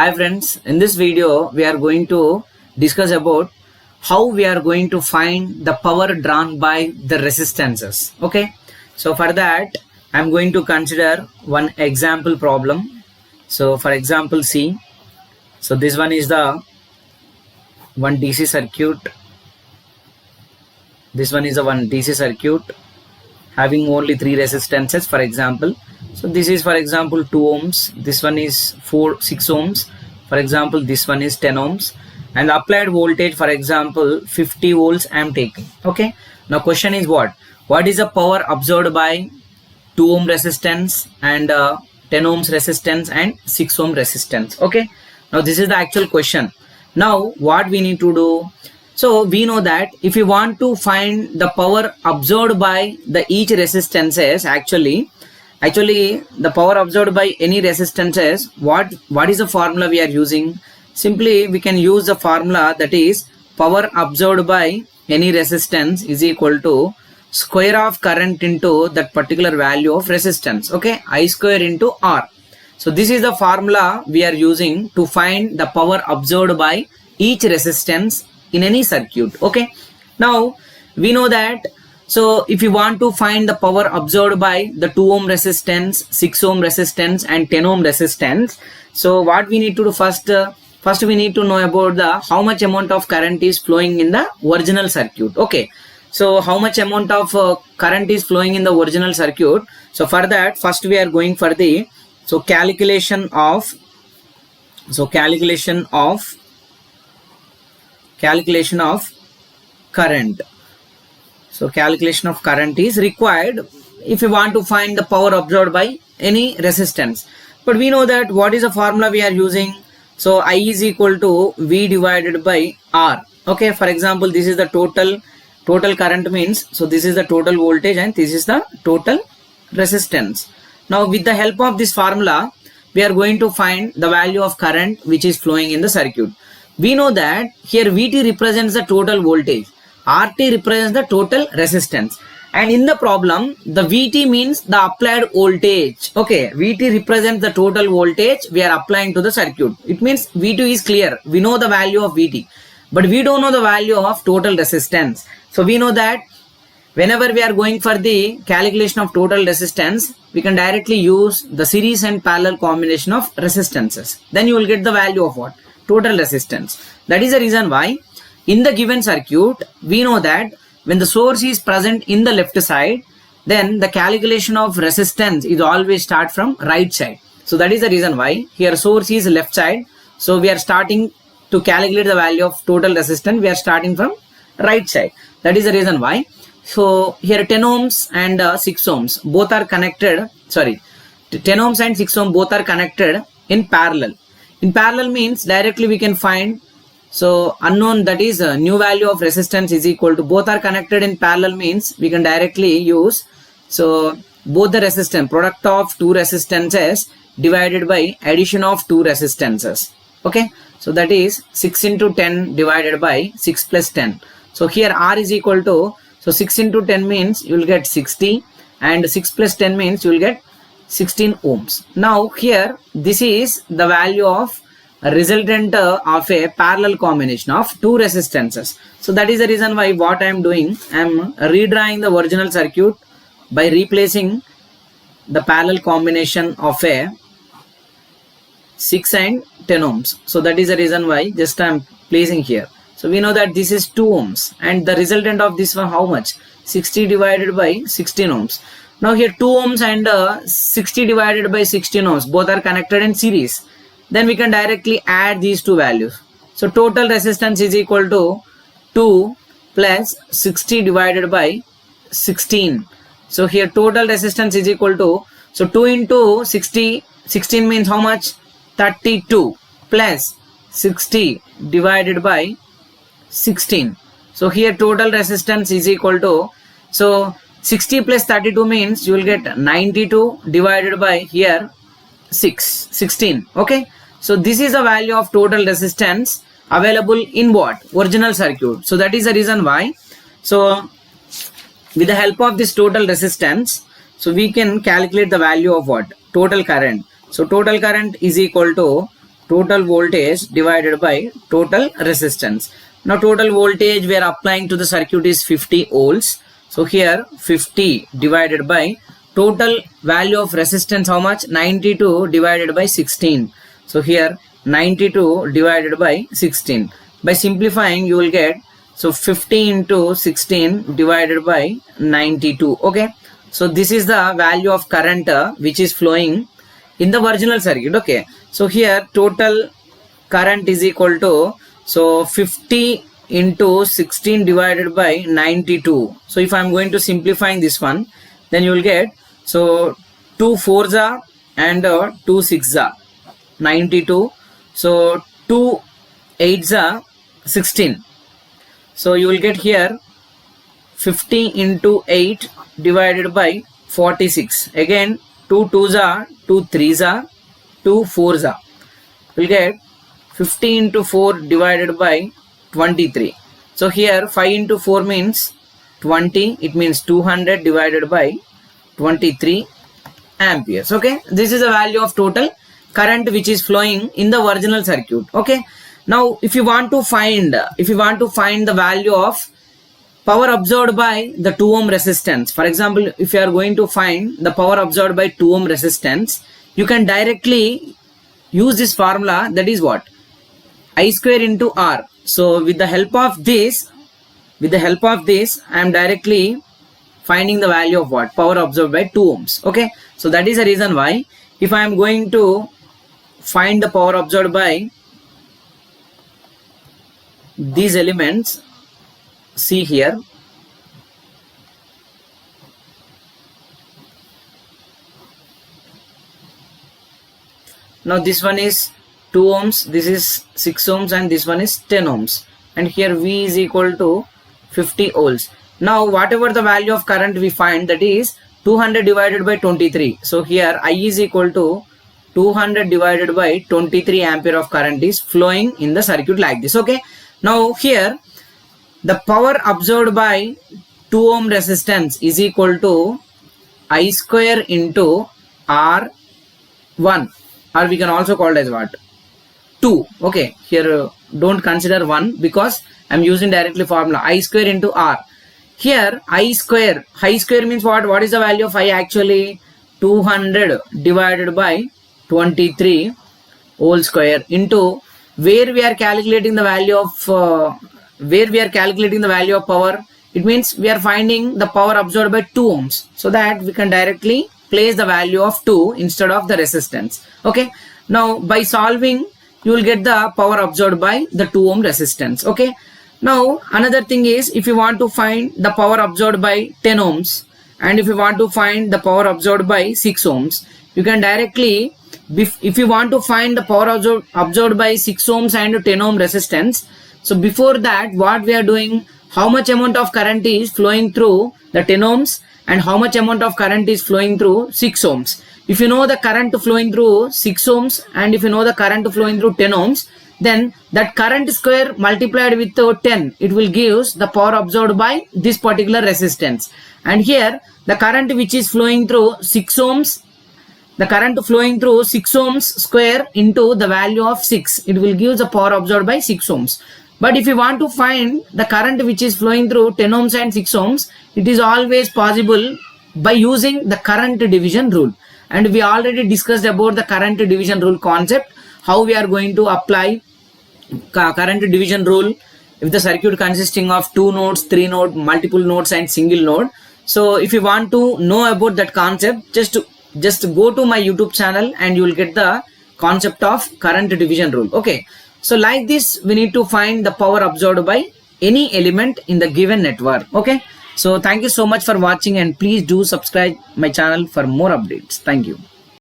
Hi friends, in this video we are going to discuss about how we are going to find the power drawn by the resistances. Okay, so for that I am going to consider one example problem. So for example C, so this one is the one DC circuit. This one is the one DC circuit having only three resistances, for example. So this is for example 2 ohms, this one is 6 ohms, for example this one is 10 ohms, and the applied voltage for example 50 volts I am taking. Okay, now question is what is the power absorbed by 2 ohm resistance and 10 ohms resistance and 6 ohm resistance. Okay, now this is the actual question. Now what we need to do, so we know that if you want to find the power absorbed by the each resistances, actually the power absorbed by any resistances, what is the formula we are using? Simply we can use the formula, that is power absorbed by any resistance is equal to square of current into that particular value of resistance. Okay, I square into R. So this is the formula we are using to find the power absorbed by each resistance in any circuit. Okay, now we know that, so if you want to find the power absorbed by the 2 ohm resistance, 6 ohm resistance and 10 ohm resistance, so what we need to do first we need to know about the how much amount of current is flowing in the original circuit. Okay, so how much amount of current is flowing in the original circuit. So for that first we are going for the calculation of current. So calculation of current is required if you want to find the power absorbed by any resistance. But we know that what is the formula we are using. So I is equal to V divided by R. Okay, for example this is the total current, means so this is the total voltage and this is the total resistance. Now with the help of this formula we are going to find the value of current which is flowing in the circuit. We know that here Vt represents the total voltage, RT represents the total resistance, and in the problem the Vt means the applied voltage. Okay, Vt represents the total voltage we are applying to the circuit. It means V2 is clear, we know the value of Vt, but we don't know the value of total resistance. So we know that whenever we are going for the calculation of total resistance, we can directly use the series and parallel combination of resistances. Then you will get the value of what? Total resistance. That is the reason why in the given circuit, we know that when the source is present in the left side, then the calculation of resistance is always start from right side. So that is the reason why here source is left side. So we are starting to calculate the value of total resistance. We are starting from right side. That is the reason why. So here 10 ohms and 6 ohms both are connected. 10 ohms and 6 ohms both are connected in parallel. In parallel means directly we can find, so unknown, that is new value of resistance is equal to, both are connected in parallel means we can directly use, so both the resistance, product of two resistances divided by addition of two resistances. Okay, so that is 6 into 10 divided by 6 plus 10. So here R is equal to, so 6 into 10 means you will get 60 and 6 plus 10 means you will get 16 ohms. Now here this is the value of a resultant of a parallel combination of two resistances. So that is the reason why what I am doing, I am redrawing the original circuit by replacing the parallel combination of a 6 and 10 ohms. So that is the reason why just I am placing here. So we know that this is 2 ohms and the resultant of this one how much? 60 divided by 16 ohms. Now here 2 ohms and 60 divided by 16 ohms both are connected in series. Then we can directly add these two values. So total resistance is equal to 2 plus 60 divided by 16. So here total resistance is equal to, so 2 into 60, 16 means how much? 32 plus 60 divided by 16. So here total resistance is equal to, so 60 plus 32 means you will get 92 divided by here 16. Okay, so this is the value of total resistance available in what? Original circuit. So that is the reason why, so with the help of this total resistance, so we can calculate the value of what? Total current. So total current is equal to total voltage divided by total resistance. Now total voltage we are applying to the circuit is 50 volts. So here 50 divided by total value of resistance, how much? 92 divided by 16. So here 92 divided by 16. By simplifying you will get, so 50 into 16 divided by 92. Okay, so this is the value of current which is flowing in the original circuit. Okay, so here total current is equal to, so 50 into 16 divided by 92. So if I am going to simplifying this one, then you will get, so 2 4s are and 2 6s are 92. So 2 8s are 16. So you will get here 50 into 8 divided by 46. Again 2 2s are, 2 3s are, 2 4s are. You will get 50 into 4 divided by 23. So here 5 into 4 means 20. It means 200 divided by 23 amperes. Okay, this is the value of total current which is flowing in the original circuit. Okay, now if you want to find the value of power absorbed by the 2 ohm resistance, for example, if you are going to find the power absorbed by 2 ohm resistance, you can directly use this formula, that is what? I square into R. So with the help of this I am directly finding the value of what? Power absorbed by 2 ohms. Okay, so that is the reason why if I am going to find the power absorbed by these elements, see here, now this one is 2 ohms, this is 6 ohms, and this one is 10 ohms, and here V is equal to 50 volts. Now whatever the value of current we find, that is 200 divided by 23. So here I is equal to 200 divided by 23 ampere of current is flowing in the circuit like this. Okay, now here the power absorbed by 2 ohm resistance is equal to I square into R1, or we can also call it as what? 2. Okay, here don't consider 1 because I am using directly formula I square into R. Here I square means what? What is the value of I actually? 200 divided by 23 whole square into where we are calculating the value of power. It means we are finding the power absorbed by 2 ohms, so that we can directly place the value of 2 instead of the resistance. Okay, now by solving you will get the power absorbed by the 2 ohm resistance. Okay, now another thing is, if you want to find the power absorbed by 10 ohms and if you want to find the power absorbed by 6 ohms, you can directly, if you want to find the power absorbed by 6 ohms and 10 ohm resistance, so before that what we are doing, how much amount of current is flowing through the 10 ohms and how much amount of current is flowing through 6 ohms. If you know the current flowing through 6 ohms and if you know the current flowing through 10 ohms, then that current square multiplied with 10, it will give the power absorbed by this particular resistance. And here the current which is flowing through 6 ohms, the current flowing through 6 ohms square into the value of 6, it will give the power absorbed by 6 ohms. But if you want to find the current which is flowing through 10 ohms and 6 ohms, it is always possible by using the current division rule. And we already discussed about the current division rule concept, how we are going to apply current division rule if the circuit consisting of 2 nodes, 3 nodes, multiple nodes and single node. So if you want to know about that concept, just go to my YouTube channel and you will get the concept of current division rule. Okay, so like this we need to find the power absorbed by any element in the given network. Okay, so thank you so much for watching and please do subscribe my channel for more updates. Thank you.